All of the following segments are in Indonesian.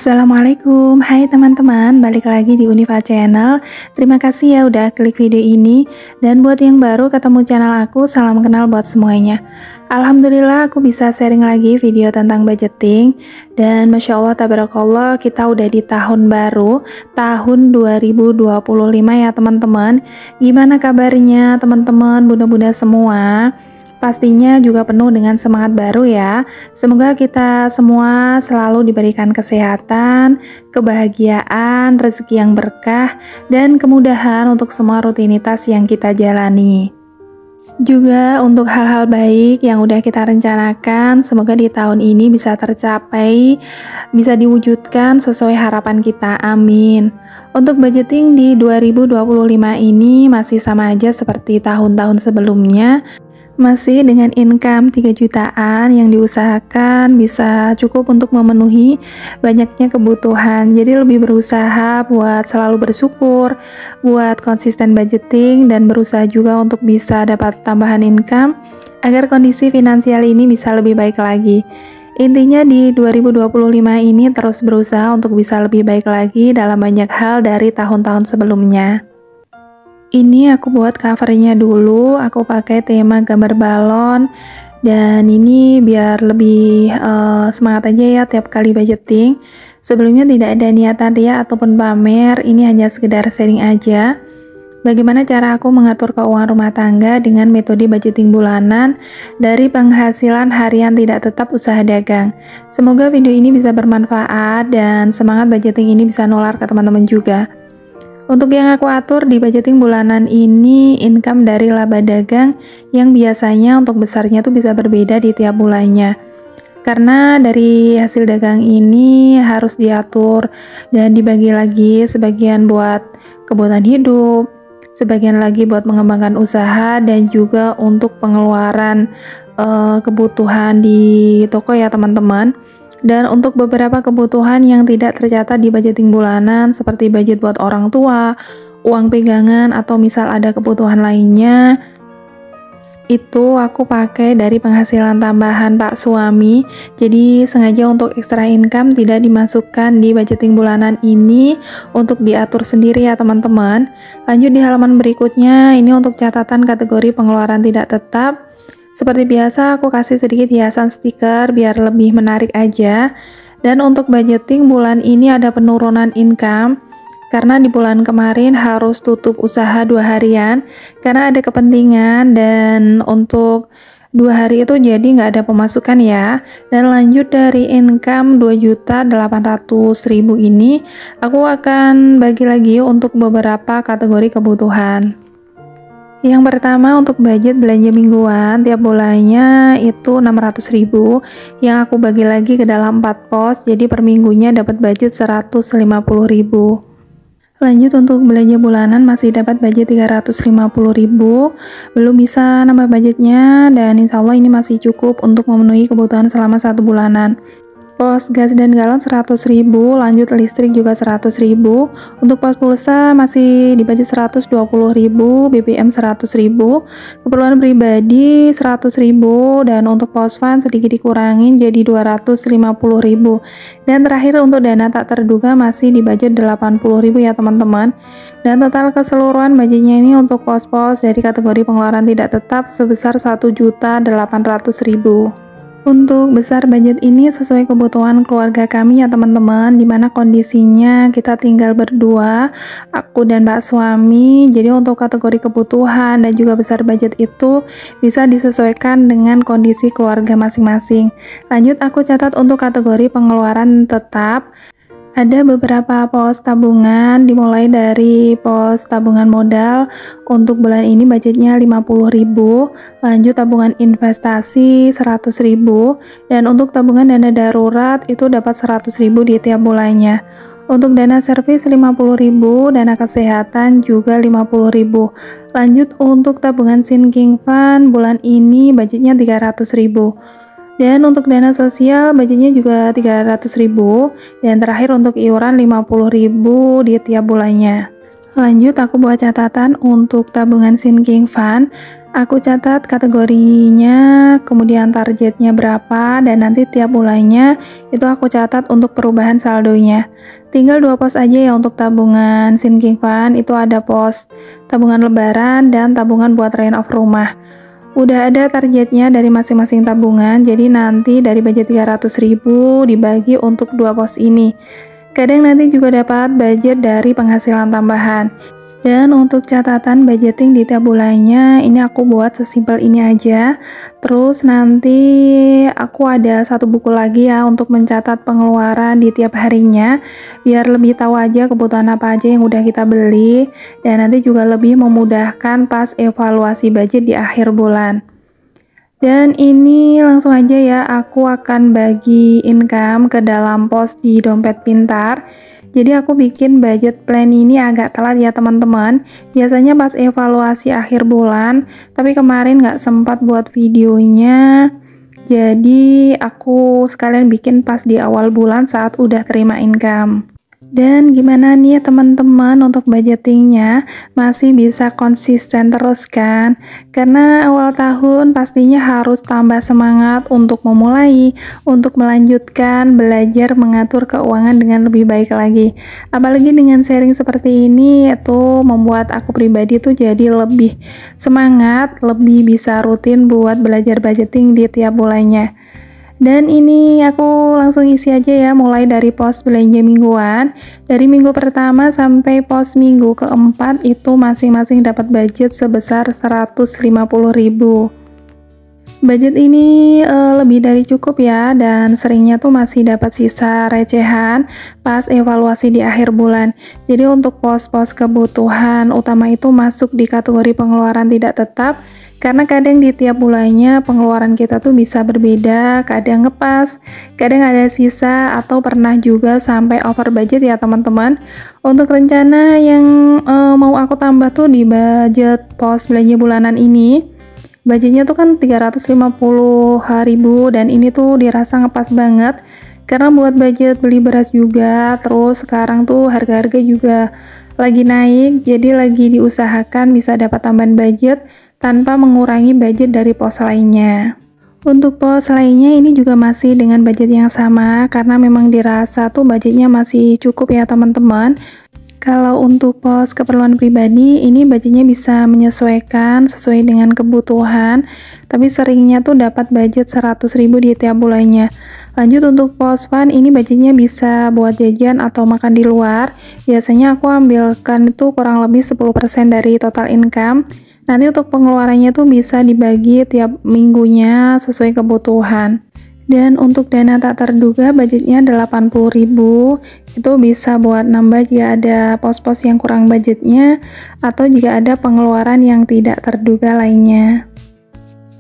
Assalamualaikum, hai teman-teman, balik lagi di Unifa Channel. Terima kasih ya udah klik video ini. Dan buat yang baru ketemu channel aku, salam kenal buat semuanya. Alhamdulillah aku bisa sharing lagi video tentang budgeting. Dan Masya Allah, tabarakallah, kita udah di tahun baru, tahun 2025 ya teman-teman. Gimana kabarnya teman-teman, bunda-bunda semua? Pastinya juga penuh dengan semangat baru ya. Semoga kita semua selalu diberikan kesehatan, kebahagiaan, rezeki yang berkah, dan kemudahan untuk semua rutinitas yang kita jalani. Juga untuk hal-hal baik yang udah kita rencanakan, semoga di tahun ini bisa tercapai, bisa diwujudkan sesuai harapan kita, amin. Untuk budgeting di 2025 ini masih sama aja seperti tahun-tahun sebelumnya. Masih dengan income 3 jutaan yang diusahakan bisa cukup untuk memenuhi banyaknya kebutuhan. Jadi lebih berusaha buat selalu bersyukur, buat konsisten budgeting, dan berusaha juga untuk bisa dapat tambahan income agar kondisi finansial ini bisa lebih baik lagi. Intinya di 2025 ini terus berusaha untuk bisa lebih baik lagi dalam banyak hal dari tahun-tahun sebelumnya. Ini aku buat covernya dulu, aku pakai tema gambar balon, dan ini biar lebih semangat aja ya tiap kali budgeting. Sebelumnya tidak ada niatan ria ataupun pamer, ini hanya sekedar sharing aja. Bagaimana cara aku mengatur keuangan rumah tangga dengan metode budgeting bulanan dari penghasilan harian tidak tetap usaha dagang. Semoga video ini bisa bermanfaat dan semangat budgeting ini bisa nular ke teman-teman juga. Untuk yang aku atur di budgeting bulanan ini, income dari laba dagang yang biasanya untuk besarnya tuh bisa berbeda di tiap bulannya. Karena dari hasil dagang ini harus diatur dan dibagi lagi, sebagian buat kebutuhan hidup, sebagian lagi buat mengembangkan usaha, dan juga untuk pengeluaran kebutuhan di toko ya teman-teman. Dan untuk beberapa kebutuhan yang tidak tercatat di budgeting bulanan seperti budget buat orang tua, uang pegangan, atau misal ada kebutuhan lainnya, itu aku pakai dari penghasilan tambahan Pak suami. Jadi sengaja untuk extra income tidak dimasukkan di budgeting bulanan ini untuk diatur sendiri ya teman-teman. Lanjut di halaman berikutnya, ini untuk catatan kategori pengeluaran tidak tetap. Seperti biasa aku kasih sedikit hiasan stiker biar lebih menarik aja. Dan untuk budgeting bulan ini ada penurunan income karena di bulan kemarin harus tutup usaha 2 harian karena ada kepentingan, dan untuk 2 hari itu jadi nggak ada pemasukan ya. Dan lanjut dari income 2.800.000 ini aku akan bagi lagi untuk beberapa kategori kebutuhan. Yang pertama untuk budget belanja mingguan tiap bulannya itu 600.000 yang aku bagi lagi ke dalam 4 pos, jadi per minggunya dapat budget 150.000. Lanjut untuk belanja bulanan masih dapat budget 350.000, belum bisa nambah budgetnya, dan insya Allah ini masih cukup untuk memenuhi kebutuhan selama 1 bulanan. Pos gas dan galon 100.000, lanjut listrik juga 100.000. Untuk pos pulsa masih di budget 120.000, BBM 100.000, keperluan pribadi 100.000, dan untuk pos fund sedikit dikurangin jadi 250.000. Dan terakhir untuk dana tak terduga masih di budget 80.000 ya teman-teman. Dan total keseluruhan budgetnya ini untuk pos-pos dari kategori pengeluaran tidak tetap sebesar 1.800.000. Untuk besar budget ini sesuai kebutuhan keluarga kami ya teman-teman, dimana kondisinya kita tinggal berdua, aku dan Mbak suami. Jadi untuk kategori kebutuhan dan juga besar budget itu bisa disesuaikan dengan kondisi keluarga masing-masing. Lanjut aku catat untuk kategori pengeluaran tetap. Ada beberapa pos tabungan, dimulai dari pos tabungan modal. Untuk bulan ini budgetnya 50.000, lanjut tabungan investasi 100.000, dan untuk tabungan dana darurat itu dapat 100.000 di tiap bulannya. Untuk dana servis 50.000, dana kesehatan juga 50.000. Lanjut untuk tabungan sinking fund bulan ini budgetnya 300.000. Dan untuk dana sosial budgetnya juga 300.000, dan terakhir untuk iuran 50.000 di tiap bulannya. Lanjut aku buat catatan untuk tabungan sinking fund Aku catat kategorinya, kemudian targetnya berapa, dan nanti tiap bulannya itu aku catat untuk perubahan saldonya. Tinggal 2 pos aja ya untuk tabungan sinking fund, itu ada pos tabungan lebaran dan tabungan buat rent-off rumah. Udah ada targetnya dari masing-masing tabungan, jadi nanti dari budget 300.000 dibagi untuk 2 pos ini. Kadang nanti juga dapat budget dari penghasilan tambahan. Dan untuk catatan budgeting di tiap bulannya, ini aku buat sesimpel ini aja. Terus nanti aku ada satu buku lagi ya untuk mencatat pengeluaran di tiap harinya, biar lebih tahu aja kebutuhan apa aja yang udah kita beli, dan nanti juga lebih memudahkan pas evaluasi budget di akhir bulan. Dan ini langsung aja ya, aku akan bagi income ke dalam pos di dompet pintar. Jadi aku bikin budget plan ini agak telat ya teman-teman. Biasanya pas evaluasi akhir bulan, tapi kemarin nggak sempat buat videonya. Jadi aku sekalian bikin pas di awal bulan saat udah terima income. Dan gimana nih teman-teman untuk budgetingnya, masih bisa konsisten terus kan? Karena awal tahun pastinya harus tambah semangat untuk memulai, untuk melanjutkan belajar mengatur keuangan dengan lebih baik lagi. Apalagi dengan sharing seperti ini, itu membuat aku pribadi tuh jadi lebih semangat, lebih bisa rutin buat belajar budgeting di tiap bulannya. Dan ini aku langsung isi aja ya, mulai dari pos belanja mingguan. Dari minggu pertama sampai pos minggu keempat itu masing-masing dapat budget sebesar 150.000. Budget ini lebih dari cukup ya, dan seringnya tuh masih dapat sisa recehan pas evaluasi di akhir bulan. Jadi untuk pos-pos kebutuhan utama itu masuk di kategori pengeluaran tidak tetap, karena kadang di tiap bulannya pengeluaran kita tuh bisa berbeda, kadang ngepas, kadang ada sisa, atau pernah juga sampai over budget ya teman-teman. Untuk rencana yang mau aku tambah tuh di budget pos belanja bulanan ini, budgetnya tuh kan 350.000, dan ini tuh dirasa ngepas banget karena buat budget beli beras juga. Terus sekarang tuh harga-harga juga lagi naik, jadi lagi diusahakan bisa dapat tambahan budget tanpa mengurangi budget dari pos lainnya. Untuk pos lainnya ini juga masih dengan budget yang sama, karena memang dirasa tuh budgetnya masih cukup ya teman-teman. Kalau untuk pos keperluan pribadi, ini budgetnya bisa menyesuaikan sesuai dengan kebutuhan, tapi seringnya tuh dapat budget 100.000 di tiap bulannya. Lanjut untuk pos fun, ini budgetnya bisa buat jajan atau makan di luar. Biasanya aku ambilkan itu kurang lebih 10% dari total income. Nanti untuk pengeluarannya tuh bisa dibagi tiap minggunya sesuai kebutuhan. Dan untuk dana tak terduga budgetnya 80.000, itu bisa buat nambah jika ada pos-pos yang kurang budgetnya atau jika ada pengeluaran yang tidak terduga lainnya.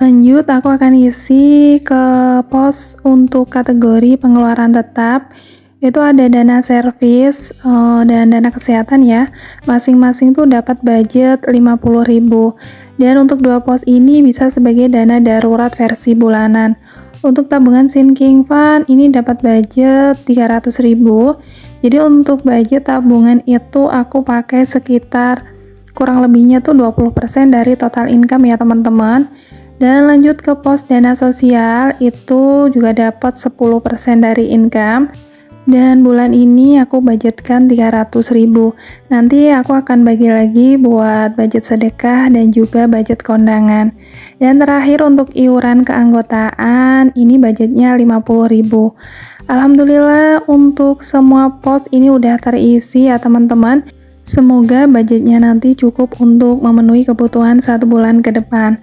Lanjut, aku akan isi ke pos untuk kategori pengeluaran tetap. Itu ada dana servis dan dana kesehatan ya. Masing-masing tuh dapat budget 50.000. Dan untuk dua pos ini bisa sebagai dana darurat versi bulanan. Untuk tabungan sinking fund ini dapat budget 300.000. Jadi untuk budget tabungan itu aku pakai sekitar kurang lebihnya tuh 20% dari total income ya teman-teman. Dan lanjut ke pos dana sosial, itu juga dapat 10% dari income. Dan bulan ini aku budgetkan 300.000. Nanti aku akan bagi lagi buat budget sedekah dan juga budget kondangan. Dan terakhir untuk iuran keanggotaan, ini budgetnya 50.000. Alhamdulillah untuk semua pos ini udah terisi ya teman-teman. Semoga budgetnya nanti cukup untuk memenuhi kebutuhan 1 bulan ke depan.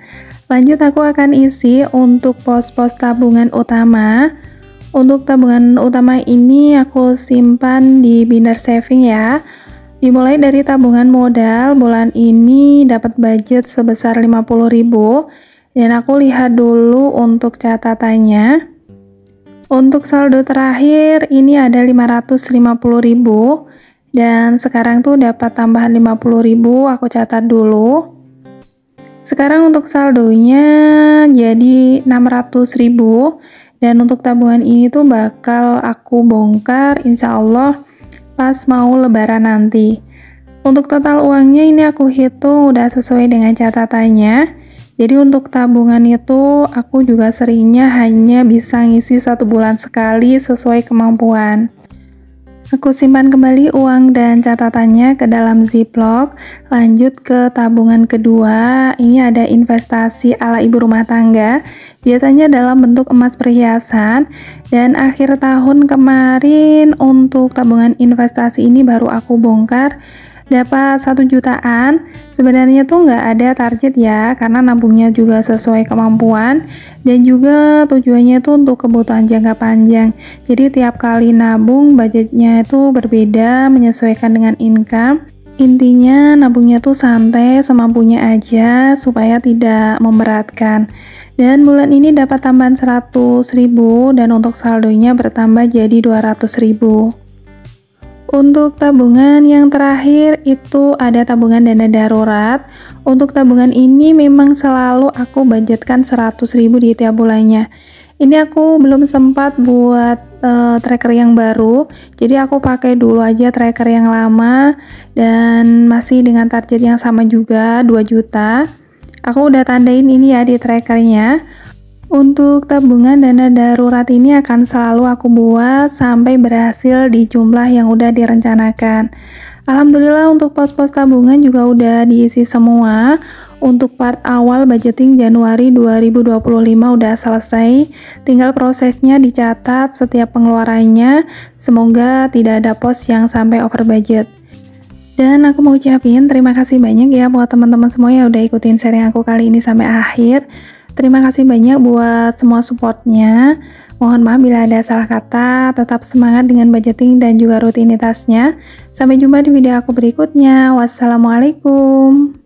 Lanjut, aku akan isi untuk pos-pos tabungan utama. Untuk tabungan utama ini aku simpan di binder saving ya. Dimulai dari tabungan modal, bulan ini dapat budget sebesar 50.000. Dan aku lihat dulu untuk catatannya. Untuk saldo terakhir ini ada 550.000. Dan sekarang tuh dapat tambahan 50.000, aku catat dulu. Sekarang untuk saldonya jadi 600.000. Dan untuk tabungan ini tuh bakal aku bongkar insya Allah pas mau lebaran nanti. Untuk total uangnya ini aku hitung udah sesuai dengan catatannya. Jadi untuk tabungan itu aku juga seringnya hanya bisa ngisi 1 bulan sekali sesuai kemampuan. Aku simpan kembali uang dan catatannya ke dalam Ziplock. Lanjut ke tabungan kedua. Ini ada investasi ala ibu rumah tangga, biasanya dalam bentuk emas perhiasan. Dan akhir tahun kemarin untuk tabungan investasi ini baru aku bongkar, dapat 1 jutaan. Sebenarnya tuh nggak ada target ya, karena nabungnya juga sesuai kemampuan dan juga tujuannya tuh untuk kebutuhan jangka panjang. Jadi tiap kali nabung budgetnya itu berbeda menyesuaikan dengan income. Intinya nabungnya tuh santai semampunya aja supaya tidak memberatkan. Dan bulan ini dapat tambahan 100.000 dan untuk saldonya bertambah jadi 200.000. Untuk tabungan yang terakhir itu ada tabungan dana darurat. Untuk tabungan ini memang selalu aku budgetkan 100.000 di tiap bulannya. Ini aku belum sempat buat tracker yang baru, jadi aku pakai dulu aja tracker yang lama dan masih dengan target yang sama juga 2 juta. Aku udah tandain ini ya di trackernya. Untuk tabungan dana darurat ini akan selalu aku buat sampai berhasil di jumlah yang udah direncanakan. Alhamdulillah untuk pos-pos tabungan juga udah diisi semua. Untuk part awal budgeting Januari 2025 udah selesai. Tinggal prosesnya dicatat setiap pengeluarannya. Semoga tidak ada pos yang sampai over budget. Dan aku mau ucapin terima kasih banyak ya buat teman-teman semua yang udah ikutin sharing aku kali ini sampai akhir. Terima kasih banyak buat semua supportnya. Mohon maaf bila ada salah kata. Tetap semangat dengan budgeting dan juga rutinitasnya. Sampai jumpa di video aku berikutnya. Wassalamualaikum.